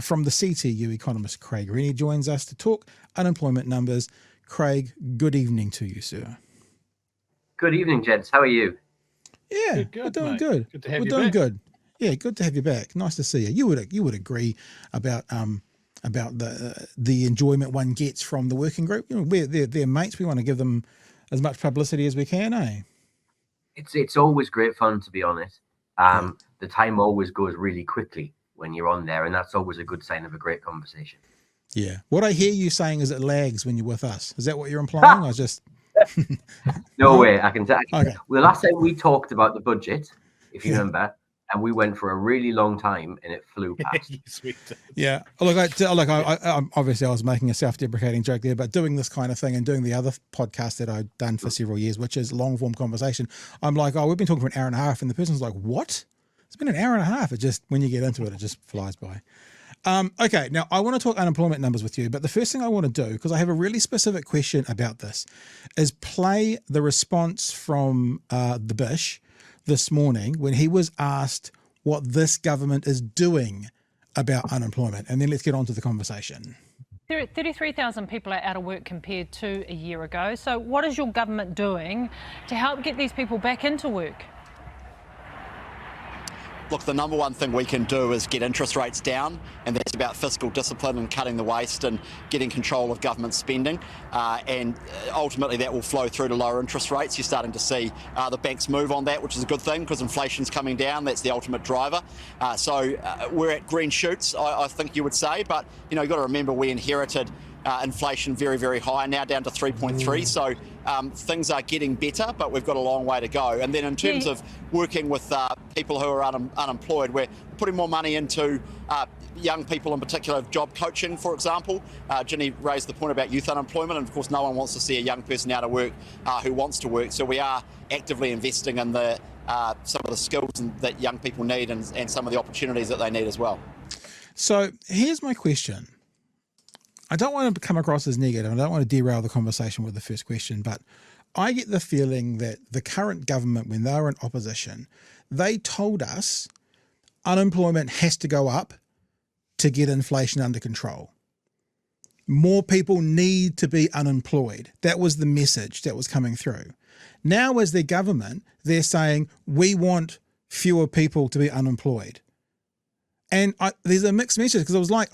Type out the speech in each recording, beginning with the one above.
From the CTU, economist Craig Renney joins us to talk unemployment numbers. Craig, good evening to you, sir. Good evening, gents. How are you? Yeah, we're doing good. Good to have we're you doing back. good. Yeah, good to have you back. Nice to see you. You would agree about the enjoyment one gets from the working group. You know, they're mates. We want to give them as much publicity as we can, eh? It's always great fun, to be honest. The time always goes really quickly when you're on there, and that's always a good sign of a great conversation. Yeah. What I hear you saying is it lags when you're with us. Is that what you're implying? I just No way. I can tell. Okay. Well, the last time we talked about the budget, if you remember, and we went for a really long time, and it flew past. Yes, we did. Yeah. Look, I obviously I was making a self-deprecating joke there, but doing this kind of thing and doing the other podcast that I've done for several years, which is long-form conversation, I'm like, oh, we've been talking for an hour and a half, and the person's like, what? It's been an hour and a half. It just, when you get into it, it just flies by. Okay, now I want to talk unemployment numbers with you, but the first thing I want to do, because I have a really specific question about this, is play the response from the Bish this morning when he was asked what this government is doing about unemployment, and then let's get on to the conversation. 33,000 people are out of work compared to a year ago. So what is your government doing to help get these people back into work? Look, the number one thing we can do is get interest rates down, and that's about fiscal discipline and cutting the waste and getting control of government spending. And ultimately that will flow through to lower interest rates. You're starting to see the banks move on that, which is a good thing because inflation's coming down. That's the ultimate driver. So we're at green shoots, I think you would say. But, you know, you've got to remember we inherited inflation very, very high, now down to 3.3. So things are getting better, but we've got a long way to go. And then in terms of working with people who are unemployed, we're putting more money into young people, in particular job coaching, for example. Ginny raised the point about youth unemployment, and of course no one wants to see a young person out of work who wants to work. So we are actively investing in some of the skills that young people need and some of the opportunities that they need as well. So here's my question. I don't want to come across as negative. I don't want to derail the conversation with the first question, but I get the feeling that the current government, when they were in opposition, they told us unemployment has to go up to get inflation under control. More people need to be unemployed. That was the message that was coming through. Now, as the government, they're saying we want fewer people to be unemployed. And there's a mixed message, because I was like,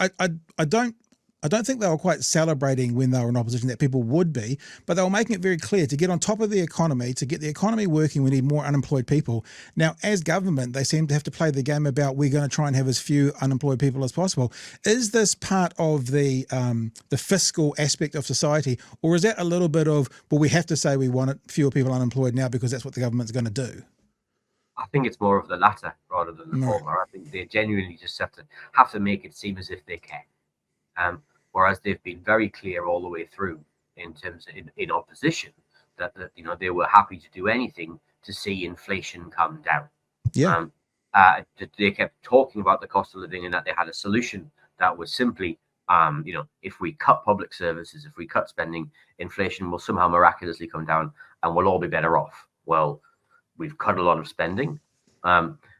I don't think they were quite celebrating when they were in opposition that people would be, but they were making it very clear to get on top of the economy, to get the economy working, we need more unemployed people. Now, as government, they seem to have to play the game about we're going to try and have as few unemployed people as possible. Is this part of the fiscal aspect of society, or is that a little bit of, well, we have to say we want fewer people unemployed now because that's what the government's going to do? I think it's more of the latter rather than the former. I think they genuinely just have to make it seem as if they care. Whereas they've been very clear all the way through in terms of in opposition that they were happy to do anything to see inflation come down. Yeah. They kept talking about the cost of living and that they had a solution that was simply, if we cut public services, if we cut spending, inflation will somehow miraculously come down and we'll all be better off. Well, we've cut a lot of spending.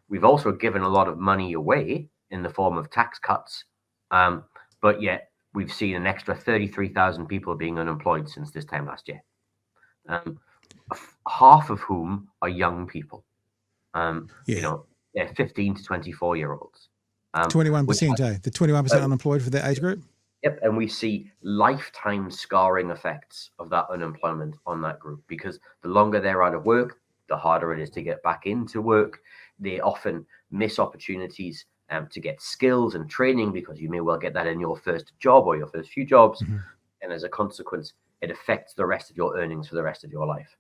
We've also given a lot of money away in the form of tax cuts. But yet we've seen an extra 33,000 people being unemployed since this time last year, half of whom are young people, 15 to 24-year-olds. 21%, the 21% unemployed for that age group? Yep, and we see lifetime scarring effects of that unemployment on that group, because the longer they're out of work, the harder it is to get back into work. They often miss opportunities to get skills and training, because you may well get that in your first job or your first few jobs. Mm-hmm. And as a consequence, it affects the rest of your earnings for the rest of your life.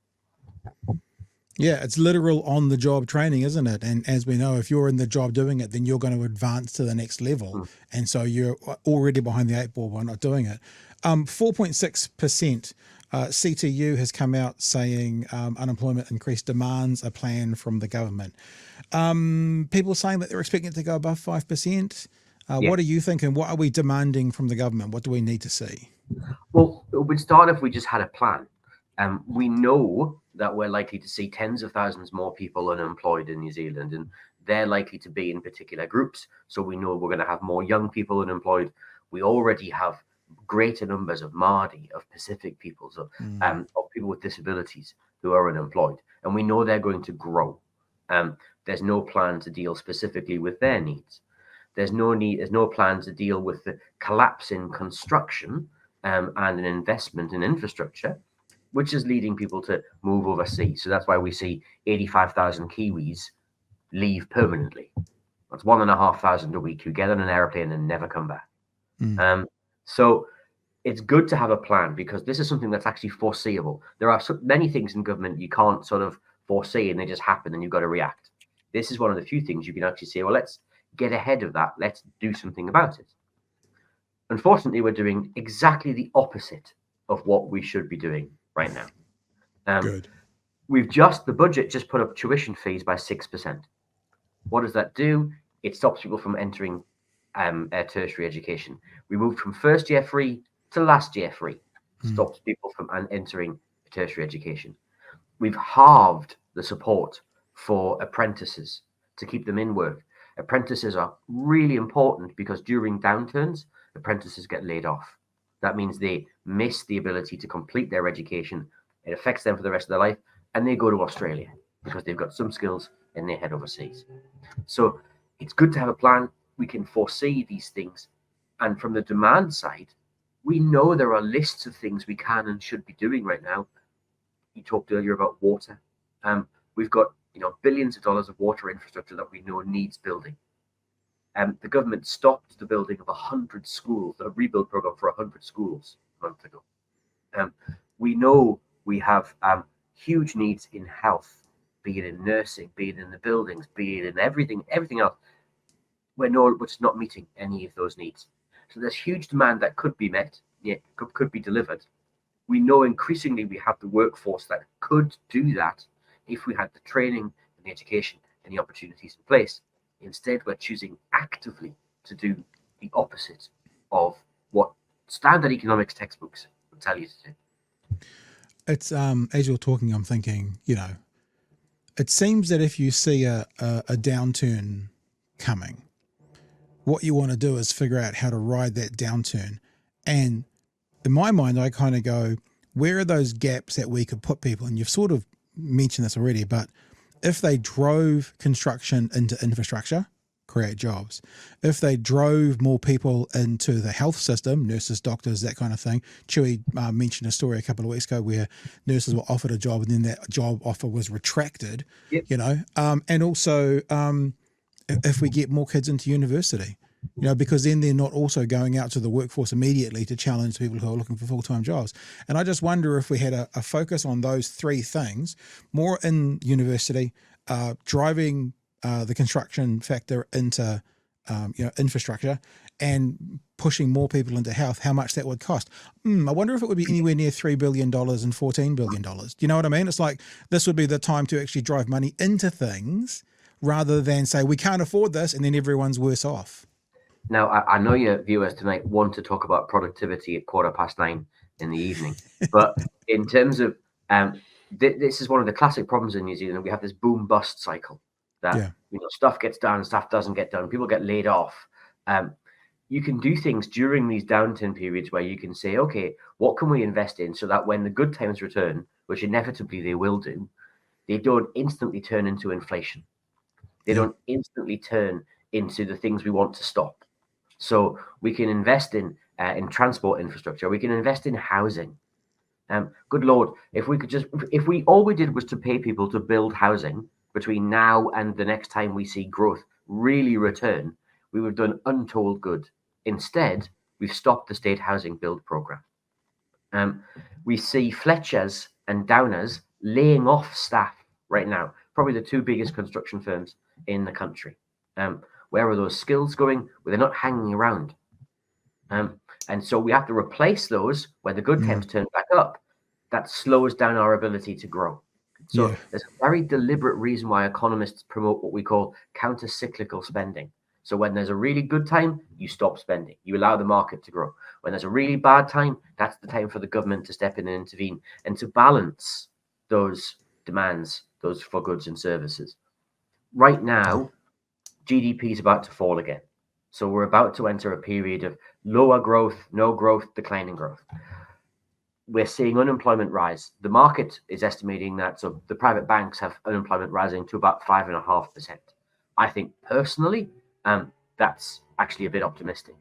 Yeah, it's literal on-the-job training, isn't it? And as we know, if you're in the job doing it, then you're going to advance to the next level. Mm. And so you're already behind the eight ball by not doing it. 4.6%. CTU has come out saying unemployment increased demands a plan from the government. People saying that they're expecting it to go above 5%. What do you think, and what are we demanding from the government? What do we need to see? Well, it would start if we just had a plan. We know that we're likely to see tens of thousands more people unemployed in New Zealand, and they're likely to be in particular groups. So we know we're going to have more young people unemployed. We already have greater numbers of Māori, of Pacific peoples, of people with disabilities who are unemployed. And we know they're going to grow. There's no plan to deal specifically with their needs. There's no plan to deal with the collapse in construction and an investment in infrastructure, which is leading people to move overseas. So that's why we see 85,000 Kiwis leave permanently. That's 1,500 a week who get on an airplane and never come back. So it's good to have a plan, because this is something that's actually foreseeable. There are so many things in government you can't sort of foresee and they just happen and you've got to react. This is one of the few things you can actually say, well, let's get ahead of that. Let's do something about it. Unfortunately, we're doing exactly the opposite of what we should be doing right now. Good. The budget just put up tuition fees by 6%. What does that do? It stops people from entering tertiary education. We moved from first year free to last year free. Stops people from entering tertiary education. We've halved the support for apprentices to keep them in work. Apprentices are really important because during downturns, apprentices get laid off. That means they miss the ability to complete their education. It affects them for the rest of their life, and they go to Australia because they've got some skills and they head overseas. So it's good to have a plan. We can foresee these things. And from the demand side, we know there are lists of things we can and should be doing right now. You talked earlier about water. We've got billions of dollars of water infrastructure that we know needs building. The government stopped the building of 100 schools, a rebuild program for 100 schools a month ago. We know we have huge needs in health, be it in nursing, be it in the buildings, be it in everything else. We're just not meeting any of those needs. So there's huge demand that could be met, could be delivered. We know increasingly we have the workforce that could do that if we had the training and the education and the opportunities in place. Instead, we're choosing actively to do the opposite of what standard economics textbooks would tell you to do. It's as you're talking, I'm thinking, it seems that if you see a downturn coming, what you want to do is figure out how to ride that downturn. And in my mind, I kind of go, where are those gaps that we could put people? And you've sort of mentioned this already, but if they drove construction into infrastructure, create jobs. If they drove more people into the health system, nurses, doctors, that kind of thing. Chewy mentioned a story a couple of weeks ago where nurses were offered a job and then that job offer was retracted, and also if we get more kids into university, because then they're not also going out to the workforce immediately to challenge people who are looking for full-time jobs. And I just wonder if we had a focus on those three things, more in university, driving the construction factor into infrastructure, and pushing more people into health, how much that would cost. I wonder if it would be anywhere near $3 billion and $14 billion. Do you know what I mean? It's like this would be the time to actually drive money into things rather than say we can't afford this and then everyone's worse off. Now, I know your viewers tonight want to talk about productivity at 9:15 in the evening, but in terms of this is one of the classic problems in New Zealand. We have this boom bust cycle that stuff gets done, stuff doesn't get done, people get laid off. You can do things during these downturn periods where you can say, okay, what can we invest in so that when the good times return, which inevitably they will do, they don't instantly turn into inflation. They don't instantly turn into the things we want to stop. So we can invest in transport infrastructure. We can invest in housing. Good Lord, if all we did was to pay people to build housing between now and the next time we see growth really return, we would have done untold good. Instead, we've stopped the state housing build program. We see Fletchers and Downers laying off staff right now, probably the two biggest construction firms in the country. Where are those skills going? Well, they're not hanging around. And so we have to replace those when the good times turn back up. That slows down our ability to grow. So there's a very deliberate reason why economists promote what we call counter-cyclical spending. So when there's a really good time, you stop spending. You allow the market to grow. When there's a really bad time, that's the time for the government to step in and intervene and to balance those demands, those for goods and services. Right now, GDP is about to fall again. So we're about to enter a period of lower growth, no growth, declining growth. We're seeing unemployment rise. The market is estimating that, so the private banks have unemployment rising to about 5.5%. I think personally, that's actually a bit optimistic.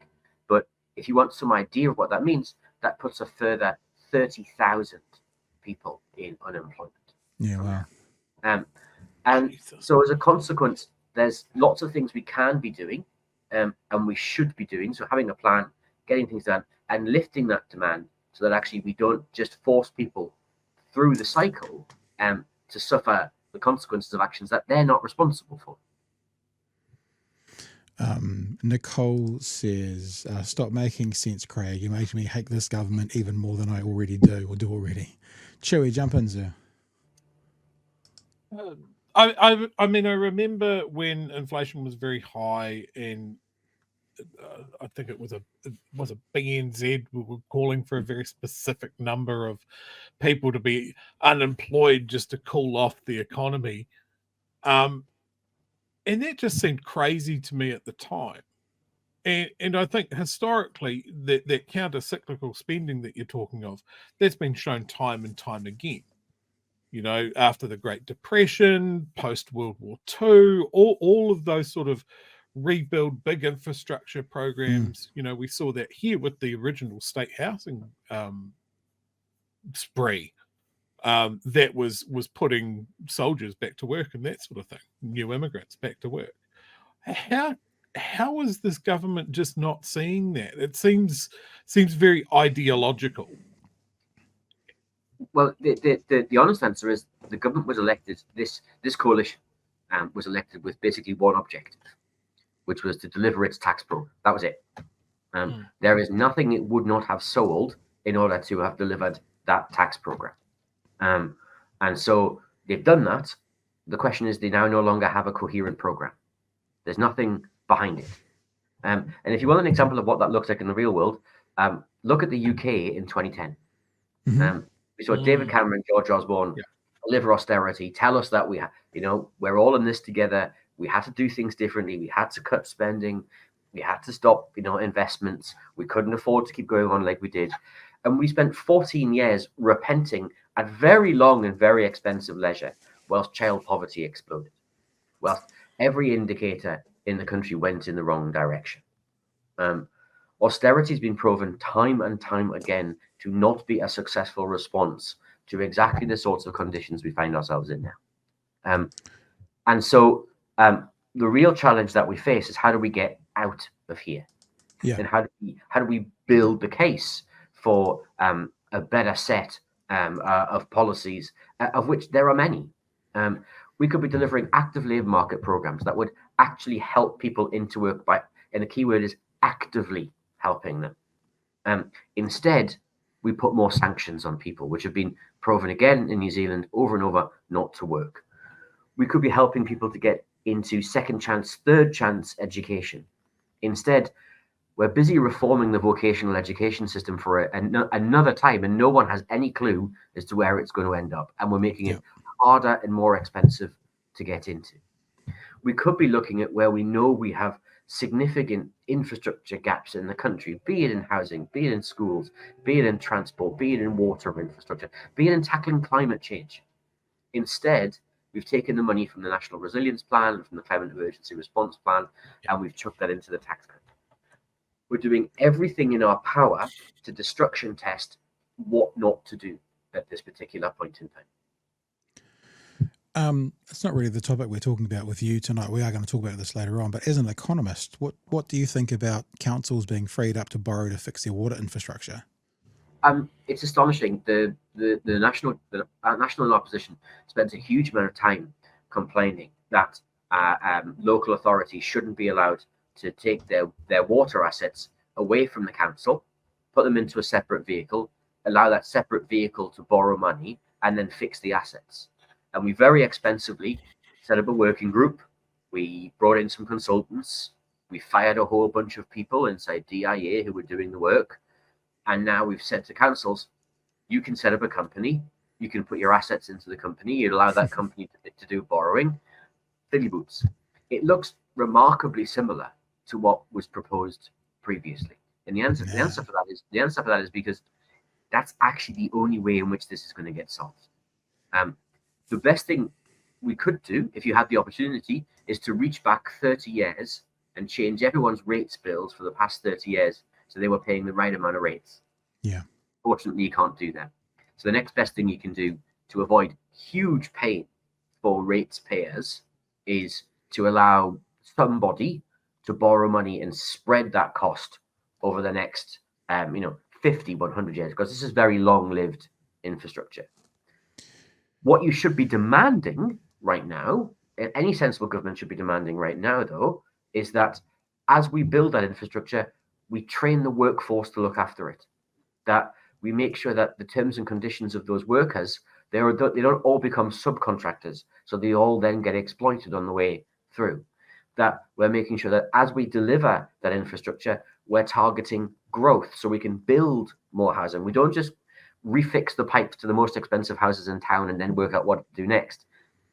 But if you want some idea of what that means, that puts a further 30,000 people in unemployment. Yeah, wow. And so as a consequence, there's lots of things we can be doing, and we should be doing. So having a plan, getting things done, and lifting that demand so that actually we don't just force people through the cycle to suffer the consequences of actions that they're not responsible for. Nicole says, stop making sense, Craig. You're making me hate this government even more than I already do or do already. Chewy, jump in, sir. I mean, I remember when inflation was very high, and I think it was a BNZ we were calling for a very specific number of people to be unemployed just to cool off the economy, and that just seemed crazy to me at the time. And I think historically that counter-cyclical spending that you're talking of, that's been shown time and time again. You know, after the Great Depression, post-World War II, all of those sort of rebuild big infrastructure programs. You know, we saw that here with the original state housing spree that was putting soldiers back to work and that sort of thing, new immigrants back to work. How is this government just not seeing that? It seems very ideological. Well, the honest answer is the government was elected, this coalition was elected with basically one objective, which was to deliver its tax program. That was it. There is nothing it would not have sold in order to have delivered that tax program. And so they've done that. The question is, they now no longer have a coherent program. There's nothing behind it. And if you want an example of what that looks like in the real world, look at the UK in 2010. We saw David Cameron, George Osborne deliver austerity, tell us that we're all in this together. We had to do things differently. We had to cut spending. We had to stop, investments. We couldn't afford to keep going on like we did. And we spent 14 years repenting at very long and very expensive leisure whilst child poverty exploded, whilst every indicator in the country went in the wrong direction. Austerity has been proven time and time again to not be a successful response to exactly the sorts of conditions we find ourselves in now. And so the real challenge that we face is, how do we get out of here? And how do we build the case for a better set of policies, of which there are many? We could be delivering active labour market programs that would actually help people into work and the key word is actively helping them. Instead, we put more sanctions on people, which have been proven again in New Zealand over and over not to work. We could be helping people to get into second chance, third chance education. Instead, we're busy reforming the vocational education system for another time, and no one has any clue as to where it's going to end up. And we're making it harder and more expensive to get into. We could be looking at where we know we have significant infrastructure gaps in the country, be it in housing, be it in schools, be it in transport, be it in water infrastructure, be it in tackling climate change. Instead, we've taken the money from the National Resilience Plan and from the Climate Emergency Response Plan, and we've chucked that into the tax cut. We're doing everything in our power to destruction test what not to do at this particular point in time. It's not really the topic we're talking about with you tonight. We are going to talk about this later on, but as an economist, what do you think about councils being freed up to borrow to fix their water infrastructure? It's astonishing. The national opposition spends a huge amount of time complaining that local authorities shouldn't be allowed to take their water assets away from the council, put them into a separate vehicle, allow that separate vehicle to borrow money, and then fix the assets. And we very expensively set up a working group. We brought in some consultants. We fired a whole bunch of people inside DIA who were doing the work. And now we've said to councils, you can set up a company. You can put your assets into the company. You allow that company to do borrowing. Fill your boots. it looks remarkably similar to what was proposed previously. And the answer for that is because that's actually the only way in which this is going to get solved. The best thing we could do, if you had the opportunity, is to reach back 30 years and change everyone's rates bills for the past 30 years so they were paying the right amount of rates. Yeah. Fortunately, you can't do that. So the next best thing you can do to avoid huge pain for rates payers is to allow somebody to borrow money and spread that cost over the next 50, 100 years, because this is very long-lived infrastructure. What you should be demanding right now, any sensible government should be demanding right now, though, is that as we build that infrastructure, we train the workforce to look after it. That we make sure that the terms and conditions of those workers, they don't all become subcontractors, so they all then get exploited on the way through. That we're making sure that as we deliver that infrastructure, we're targeting growth so we can build more housing. We don't just refix the pipes to the most expensive houses in town and then work out what to do next.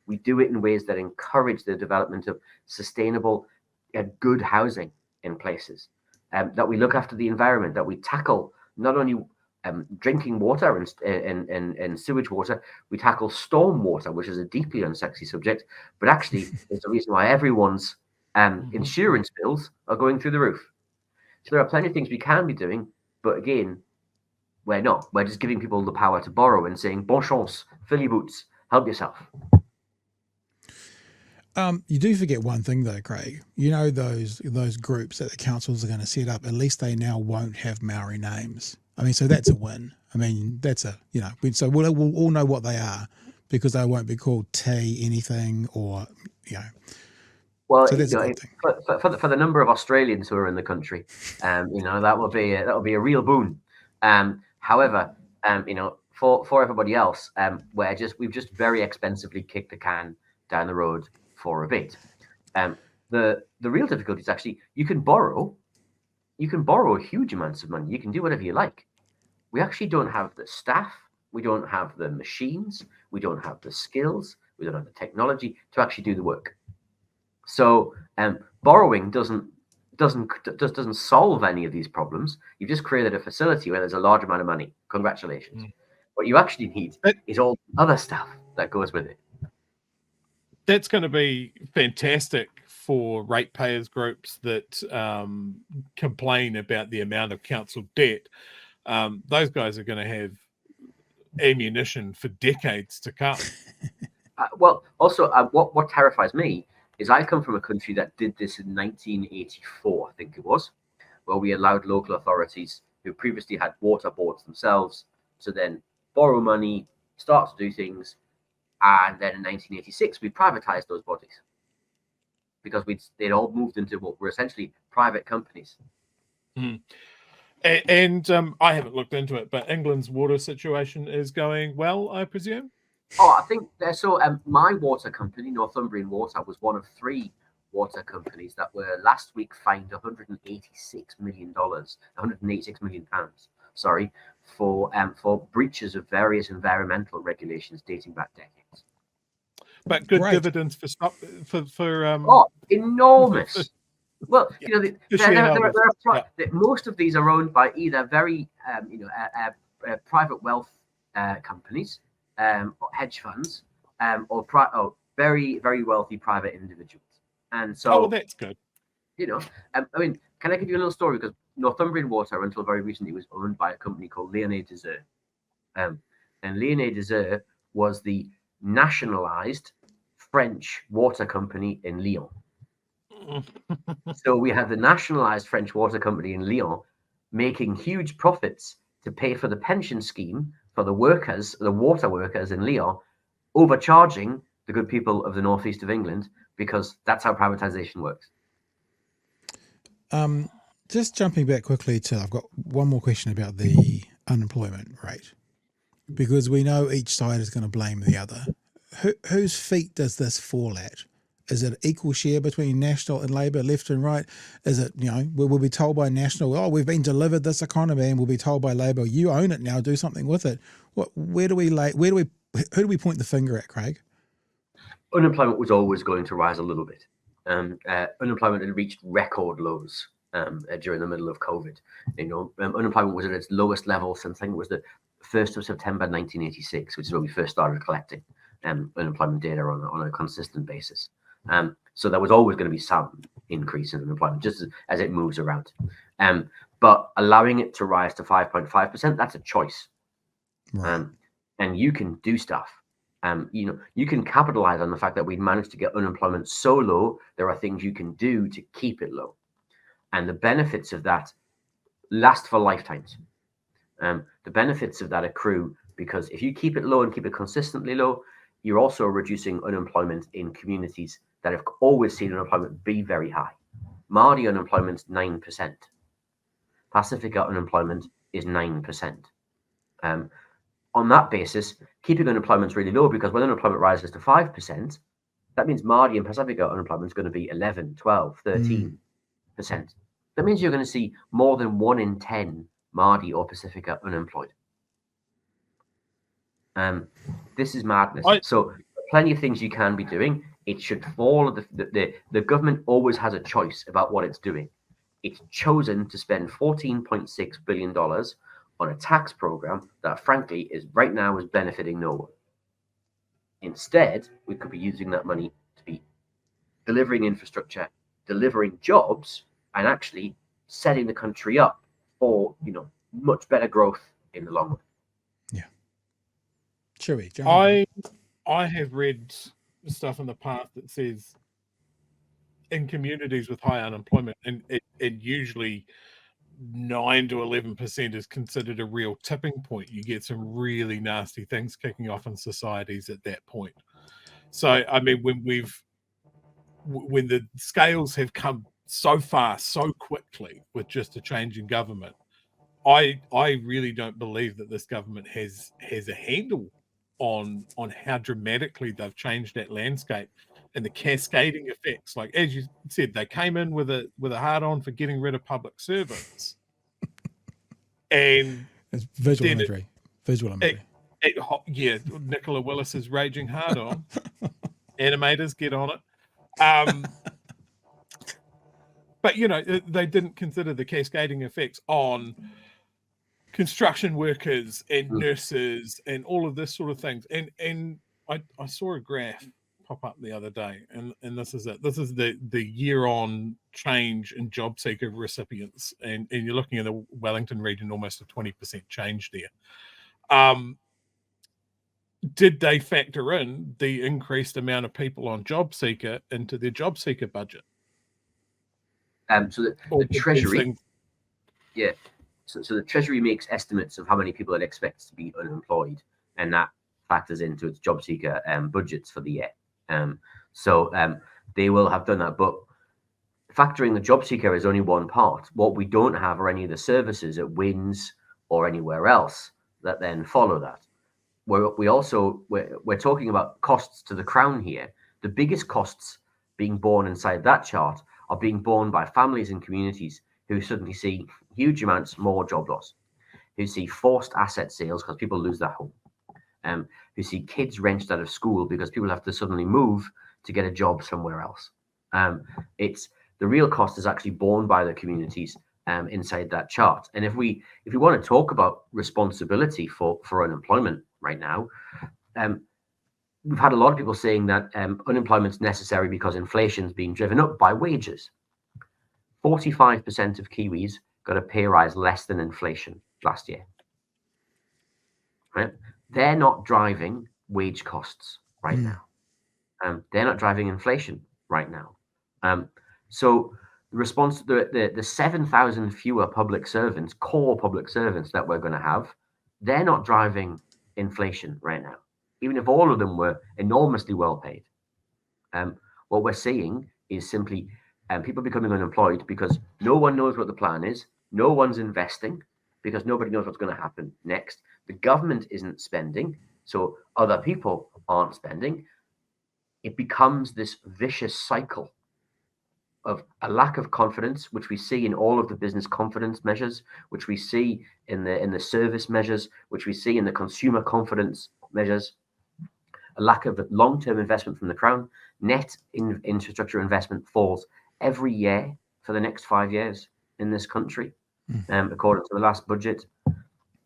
We do it in ways that encourage the development of sustainable and good housing in places. That we look after the environment, that we tackle not only drinking water and sewage water, we tackle storm water, which is a deeply unsexy subject, but actually it's the reason why everyone's insurance bills are going through the roof. So there are plenty of things we can be doing, but again, we're not. We're just giving people the power to borrow and saying, bon chance, fill your boots, help yourself. You do forget one thing though, Craig. You know those groups that the councils are going to set up, at least they now won't have Maori names. I mean, so that's a win. I mean, that's so we'll all know what they are because they won't be called T anything or, Well, so that's a good thing. For the number of Australians who are in the country, that will be a real boon. However, for everybody else, we've just very expensively kicked the can down the road for a bit. The real difficulty is actually you can borrow huge amounts of money. You can do whatever you like. We actually don't have the staff. We don't have the machines. We don't have the skills. We don't have the technology to actually do the work. So borrowing doesn't solve any of these problems. You've just created a facility where there's a large amount of money. Congratulations. What you actually need is all the other stuff that goes with it. That's going to be fantastic for ratepayers groups that complain about the amount of council debt. Those guys are going to have ammunition for decades to come. Well, also, what terrifies me is I come from a country that did this in 1984, I think it was, where we allowed local authorities who previously had water boards themselves to then borrow money, start to do things. And then in 1986, we privatized those bodies because they'd all moved into what were essentially private companies. And I haven't looked into it, but England's water situation is going well, I presume? Oh, I think so. My water company, Northumbrian Water, was one of 3 water companies that were last week fined £186 million, £186 million, sorry, for breaches of various environmental regulations dating back decades. But good dividends for enormous. Well, most of these are owned by either very private wealth companies, hedge funds, or very, very wealthy private individuals. And so, that's good. I mean, can I give you a little story? Because Northumbrian Water, until very recently, was owned by a company called NActNZ. And NActNZ was the nationalized French water company in Lyon. So we had the nationalized French water company in Lyon making huge profits to pay for the pension scheme for the workers, the water workers in Lyon, overcharging the good people of the northeast of England, because that's how privatization works. Just jumping back quickly to, I've got one more question about the unemployment rate, because we know each side is going to blame the other. Whose feet does this fall at? Is it equal share between National and Labour, left and right? Is it, we'll be told by National, we've been delivered this economy, and we'll be told by Labour, you own it now, do something with it. Who do we point the finger at, Craig? Unemployment was always going to rise a little bit. unemployment had reached record lows during the middle of COVID. Unemployment was at its lowest level since I think it was the 1st of September 1986, which is when we first started collecting unemployment data on a consistent basis. So there was always going to be some increase in unemployment just as it moves around. But allowing it to rise to 5.5%, that's a choice. Right. And you can do stuff. You can capitalize on the fact that we've managed to get unemployment so low. There are things you can do to keep it low. And the benefits of that last for lifetimes. The benefits of that accrue because if you keep it low and keep it consistently low, you're also reducing unemployment in communities that have always seen unemployment be very high. Māori unemployment's 9%. Pacifica unemployment is 9%. On that basis, keeping unemployment really low because when unemployment rises to 5%, that means Māori and Pacifica unemployment is going to be 11, 12, 13%. That means you're going to see more than 1 in 10 Māori or Pacifica unemployed. This is madness. So plenty of things you can be doing. It should follow the government always has a choice about what it's doing. It's chosen to spend $14.6 billion on a tax program that frankly is right now is benefiting no one. Instead, we could be using that money to be delivering infrastructure, delivering jobs, and actually setting the country up for much better growth in the long run. Yeah. Sure. I have read stuff in the past that says in communities with high unemployment, and it usually 9 to 11% is considered a real tipping point. You get some really nasty things kicking off in societies at that point. So, I mean, when the scales have come so fast, so quickly with just a change in government, I really don't believe that this government has a handle on how dramatically they've changed that landscape and the cascading effects. Like as you said, they came in with a hard on for getting rid of public servants, and it's visual imagery. Yeah, Nicola Willis is raging hard on. Animators, get on it. But they didn't consider the cascading effects on construction workers and nurses and all of this sort of things. And I saw a graph pop up the other day, and this is it. This is the year-on change in job seeker recipients, and you're looking at the Wellington region, almost a 20% change there. Did they factor in the increased amount of people on job seeker into their job seeker budget? So the Treasury, So the Treasury makes estimates of how many people it expects to be unemployed, and that factors into its job seeker budgets for the year. So they will have done that, but factoring the job seeker is only one part. What we don't have are any of the services at WINS or anywhere else that then follow that. We're talking about costs to the Crown here. The biggest costs being borne inside that chart are being borne by families and communities who suddenly see huge amounts more job loss, who see forced asset sales because people lose their home, who see kids wrenched out of school because people have to suddenly move to get a job somewhere else. It's the real cost is actually borne by the communities inside that chart. And if we want to talk about responsibility for unemployment right now, we've had a lot of people saying that unemployment is necessary because inflation is being driven up by wages. 45% of Kiwis got a pay rise less than inflation last year. Right? They're not driving wage costs right now. They're not driving inflation right now. So the response to the 7,000 fewer public servants, core public servants that we're going to have, they're not driving inflation right now, even if all of them were enormously well paid. What we're seeing is simply people becoming unemployed because no one knows what the plan is. No one's investing because nobody knows what's going to happen next. The government isn't spending, so other people aren't spending. It becomes this vicious cycle of a lack of confidence, which we see in all of the business confidence measures, which we see in the service measures, which we see in the consumer confidence measures, a lack of long-term investment from the Crown. net infrastructure investment falls every year for the next 5 years in this country, according to the last budget.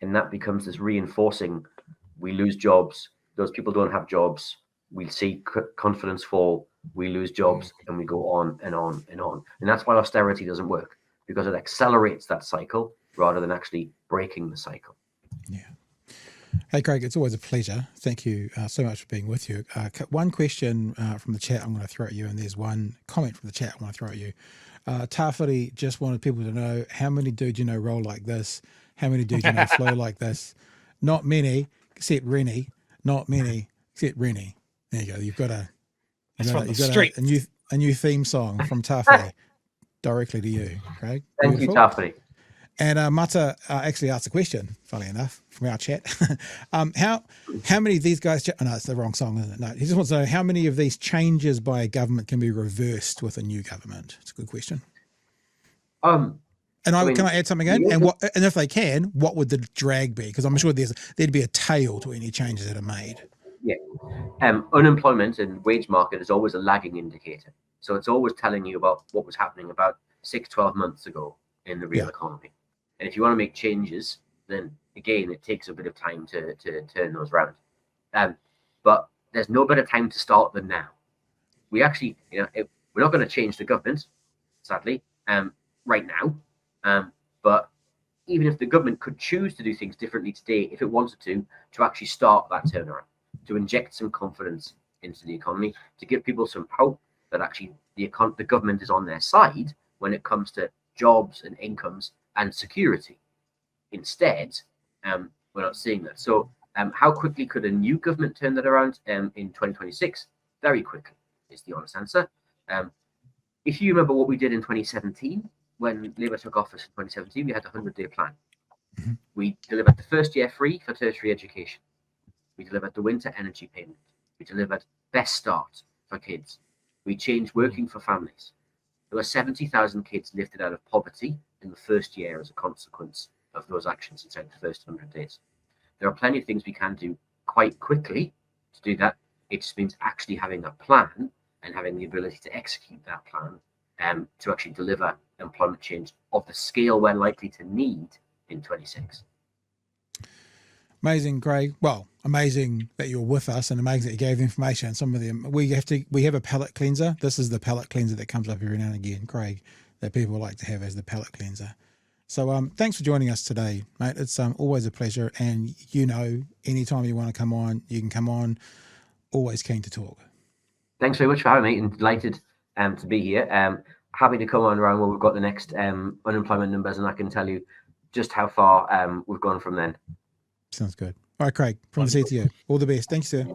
And that becomes this reinforcing, we lose jobs, those people don't have jobs, we see confidence fall, we lose jobs, and we go on and on and on. And that's why austerity doesn't work, because it accelerates that cycle rather than actually breaking the cycle. Yeah. Hey, Craig, it's always a pleasure. Thank you so much for being with you. One question from the chat I'm going to throw at you, and there's one comment from the chat I want to throw at you. Tawhiri just wanted people to know, how many dudes you know roll like this? How many dudes you know flow like this? Not many, except Renney. Not many, except Renney. There you go. You've got a new theme song from Tawhiri directly to you, Craig. Thank you, Tawhiri. And Mata actually asked a question, funnily enough, from our chat. How many of these guys? No, it's the wrong song, isn't it? No, he just wants to know how many of these changes by a government can be reversed with a new government. It's a good question. Can I add something in? And if they can, what would the drag be? Because I'm sure there'd be a tail to any changes that are made. Yeah, unemployment and wage market is always a lagging indicator. So it's always telling you about what was happening about 6-12 months ago in the real economy. And if you want to make changes, then again, it takes a bit of time to turn those around. But there's no better time to start than now. We actually, we're not going to change the government, sadly, right now. But even if the government could choose to do things differently today, if it wanted to actually start that turnaround, to inject some confidence into the economy, to give people some hope that actually the government is on their side when it comes to jobs and incomes and security. Instead, we're not seeing that. So how quickly could a new government turn that around in 2026? Very quickly is the honest answer. If you remember what we did in 2017, when Labour took office in 2017, we had the 100-day plan. Mm-hmm. We delivered the first year free for tertiary education. We delivered the winter energy payment. We delivered Best Start for kids. We changed working for families. There were 70,000 kids lifted out of poverty in the first year as a consequence of those actions inside the first 100 days. There are plenty of things we can do quite quickly to do that. It just means actually having a plan and having the ability to execute that plan to actually deliver employment change of the scale we're likely to need in 26. Amazing, Craig. Well, amazing that you're with us and amazing that you gave the information. Some of them, we have a palate cleanser. This is the palate cleanser that comes up every now and again, Craig, that people like to have as the palate cleanser. So thanks for joining us today, mate. It's always a pleasure. And anytime you want to come on, you can come on. Always keen to talk. Thanks very much for having me, and delighted to be here. Happy to come on around when we've got the next unemployment numbers, and I can tell you just how far we've gone from then. Sounds good. All right, Craig, from the seat to you. All the best. Thanks, sir.